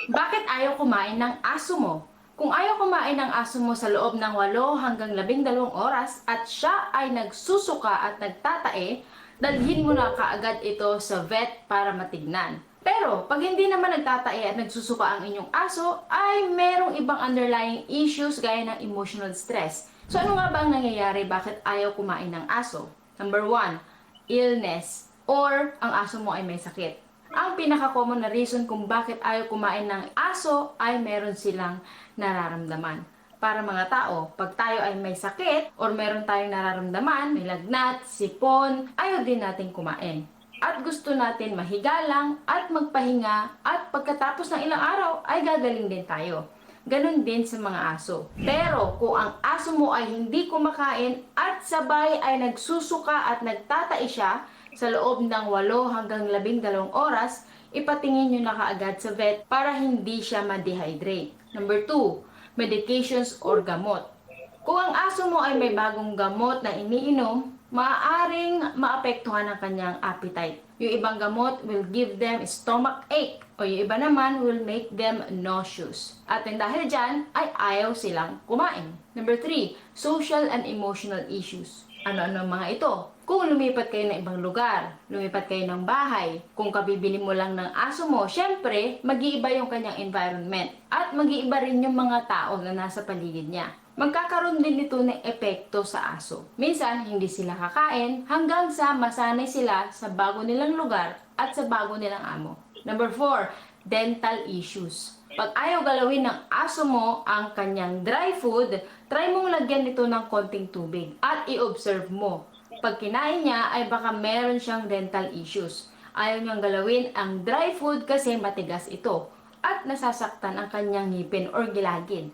Bakit ayaw kumain ng aso mo? Kung ayaw kumain ng aso mo sa loob ng 8 hanggang 12 oras at siya ay nagsusuka at nagtatae, dalhin mo na kaagad ito sa vet para matignan. Pero pag hindi naman nagtatae at nagsusuka ang inyong aso, ay merong ibang underlying issues gaya ng emotional stress. So ano nga ba ang nangyayari bakit ayaw kumain ng aso? Number 1, illness or ang aso mo ay may sakit. Ang pinaka-common na reason kung bakit ayaw kumain ng aso ay meron silang nararamdaman. Para mga tao, pag tayo ay may sakit or meron tayong nararamdaman, may lagnat, sipon, ayaw din natin kumain. At gusto natin mahiga lang at magpahinga at pagkatapos ng ilang araw ay gagaling din tayo. Ganon din sa mga aso. Pero kung ang aso mo ay hindi kumakain at sabay ay nagsusuka at nagtatai siya sa loob ng 8 hanggang 12 oras, ipatingin nyo na kaagad sa vet para hindi siya ma-dehydrate. Number 2, medications or gamot. Kung ang aso mo ay may bagong gamot na iniinom, maaaring maapektuhan ang kanyang appetite. Yung ibang gamot will give them stomach ache o yung iba naman will make them nauseous. At dahil dyan ay ayaw silang kumain. Number 3, social and emotional issues. Ano-ano mga ito? Kung lumipat kayo ng ibang lugar, lumipat kayo ng bahay, kung kabibili mo lang ng aso mo, syempre, mag-iiba yung kanyang environment. At mag-iiba rin yung mga tao na nasa paligid niya. Magkakaroon din nito ng epekto sa aso. Minsan, hindi sila kakain hanggang sa masanay sila sa bago nilang lugar at sa bago nilang amo. Number 4, dental issues. Pag ayaw galawin ng aso mo ang kanyang dry food, try mong lagyan nito ng konting tubig at i-observe mo. Pag kinain niya ay baka meron siyang dental issues. Ayaw niyang galawin ang dry food kasi matigas ito at nasasaktan ang kanyang ngipin or gilagid.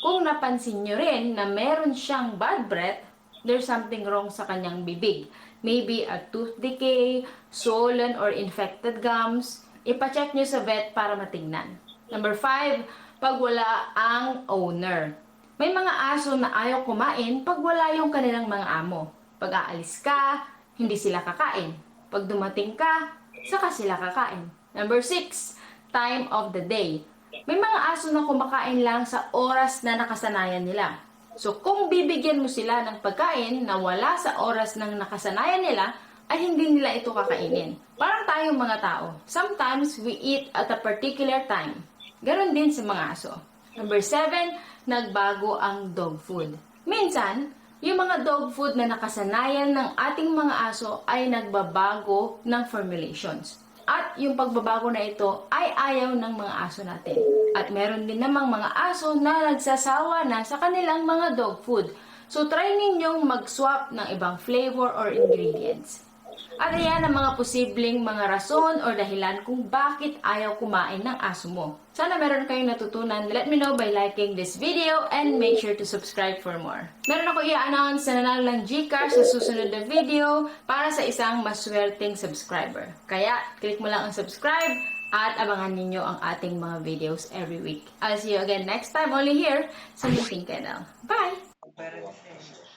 Kung napansin niyo rin na meron siyang bad breath, there's something wrong sa kanyang bibig. Maybe a tooth decay, swollen or infected gums. Ipacheck niyo sa vet para matignan. Number 5, pag wala ang owner. May mga aso na ayaw kumain pag wala yung kanilang mga amo. Pag aalis ka, hindi sila kakain. Pag dumating ka, saka sila kakain. Number 6, time of the day. May mga aso na kumakain lang sa oras na nakasanayan nila. So kung bibigyan mo sila ng pagkain na wala sa oras ng nakasanayan nila, ay hindi nila ito kakainin. Parang tayong mga tao. Sometimes we eat at a particular time. Ganon din sa mga aso. Number 7, nagbago ang dog food. Minsan, yung mga dog food na nakasanayan ng ating mga aso ay nagbabago ng formulations. At yung pagbabago na ito ay ayaw ng mga aso natin. At meron din namang mga aso na nagsasawa na sa kanilang mga dog food. So try ninyong mag-swap ng ibang flavor or ingredients. At ayan ang mga posibleng mga rason o dahilan kung bakit ayaw kumain ng aso mo. Sana meron kayong natutunan. Let me know by liking this video and make sure to subscribe for more. Meron ako i-announce na nanalo ng GCash sa susunod na video para sa isang maswerteng subscriber. Kaya, click mo lang ang subscribe at abangan ninyo ang ating mga videos every week. I'll see you again next time only here sa Meeting Kennel. Bye!